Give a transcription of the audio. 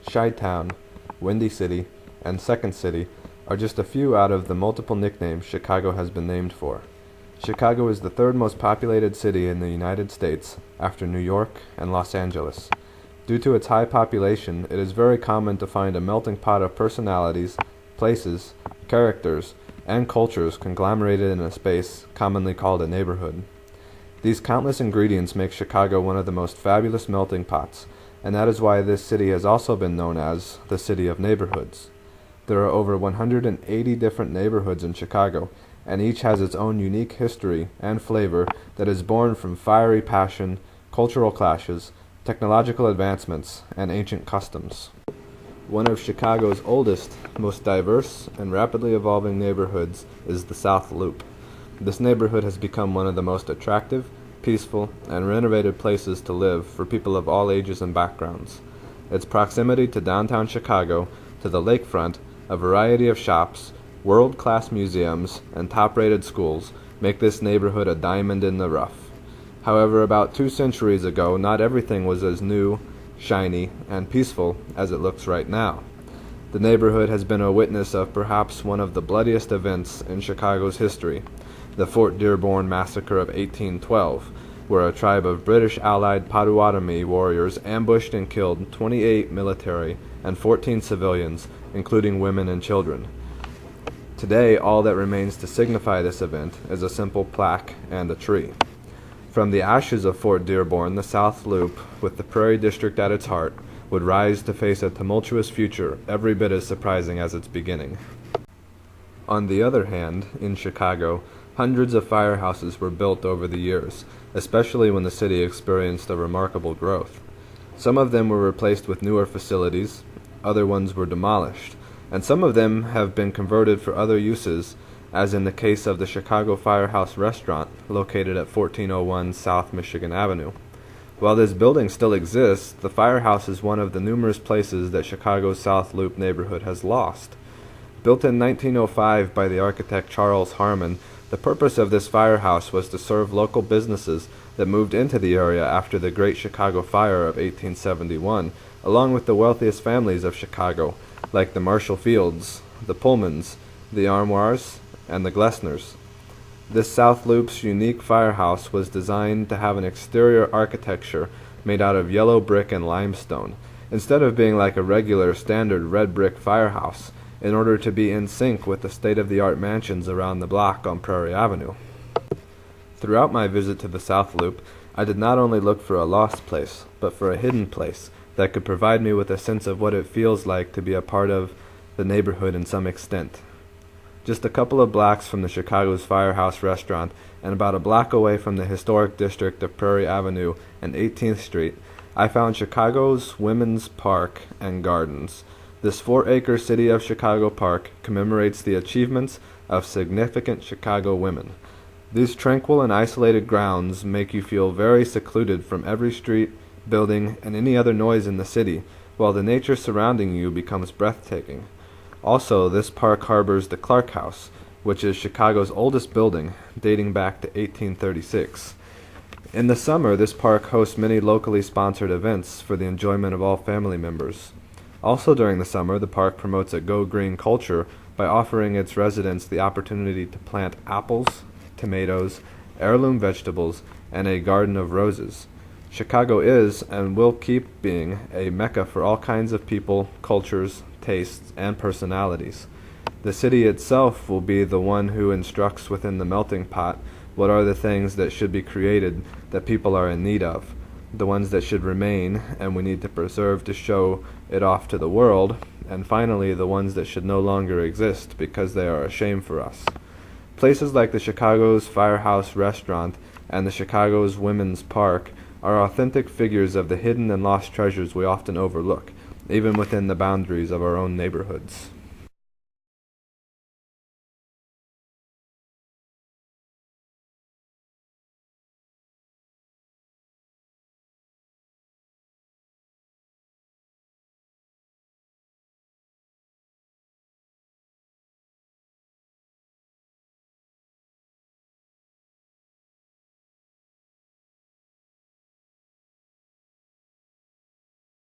Chi-Town, Windy City, and Second City are just a few out of the multiple nicknames Chicago has been named for. Chicago is the third most populated city in the United States after New York and Los Angeles. Due to its high population, it is very common to find a melting pot of personalities, places, characters, and cultures conglomerated in a space commonly called a neighborhood. These countless ingredients make Chicago one of the most fabulous melting pots, and that is why this city has also been known as the City of Neighborhoods. There are over 180 different neighborhoods in Chicago, and each has its own unique history and flavor that is born from fiery passion, cultural clashes, technological advancements, and ancient customs. One of Chicago's oldest, most diverse, and rapidly evolving neighborhoods is the South Loop. This neighborhood has become one of the most attractive, peaceful, and renovated places to live for people of all ages and backgrounds. Its proximity to downtown Chicago, to the lakefront, a variety of shops, world-class museums, and top-rated schools make this neighborhood a diamond in the rough. However, about 2 centuries ago, not everything was as new, shiny, and peaceful as it looks right now. The neighborhood has been a witness of perhaps one of the bloodiest events in Chicago's history, the Fort Dearborn Massacre of 1812, where a tribe of British allied Potawatomi warriors ambushed and killed 28 military and 14 civilians, including women and children. Today, all that remains to signify this event is a simple plaque and a tree. From the ashes of Fort Dearborn, the South Loop, with the Prairie District at its heart, would rise to face a tumultuous future every bit as surprising as its beginning. On the other hand, in Chicago, hundreds of firehouses were built over the years, especially when the city experienced a remarkable growth. Some of them were replaced with newer facilities, other ones were demolished, and some of them have been converted for other uses, as in the case of the Chicago Firehouse Restaurant, located at 1401 South Michigan Avenue. While this building still exists, the firehouse is one of the numerous places that Chicago's South Loop neighborhood has lost. Built in 1905 by the architect Charles Harmon, the purpose of this firehouse was to serve local businesses that moved into the area after the Great Chicago Fire of 1871, along with the wealthiest families of Chicago, like the Marshall Fields, the Pullmans, the Armoires, and the Glessners. This South Loop's unique firehouse was designed to have an exterior architecture made out of yellow brick and limestone, instead of being like a regular standard red brick firehouse, in order to be in sync with the state-of-the-art mansions around the block on Prairie Avenue. Throughout my visit to the South Loop, I did not only look for a lost place, but for a hidden place that could provide me with a sense of what it feels like to be a part of the neighborhood in some extent. Just a couple of blocks from the Chicago's Firehouse Restaurant, and about a block away from the historic district of Prairie Avenue and 18th Street, I found Chicago's Women's Park and Gardens. This 4-acre City of Chicago park commemorates the achievements of significant Chicago women. These tranquil and isolated grounds make you feel very secluded from every street, building, and any other noise in the city, while the nature surrounding you becomes breathtaking. Also, this park harbors the Clark House, which is Chicago's oldest building, dating back to 1836. In the summer, this park hosts many locally sponsored events for the enjoyment of all family members. Also during the summer, the park promotes a go-green culture by offering its residents the opportunity to plant apples, tomatoes, heirloom vegetables, and a garden of roses. Chicago is, and will keep being, a mecca for all kinds of people, cultures, tastes, and personalities. The city itself will be the one who instructs within the melting pot what are the things that should be created that people are in need of, the ones that should remain and we need to preserve to show it off to the world, and finally the ones that should no longer exist because they are a shame for us. Places like the Chicago's Firehouse Restaurant and the Chicago's Women's Park are authentic figures of the hidden and lost treasures we often overlook, even within the boundaries of our own neighborhoods.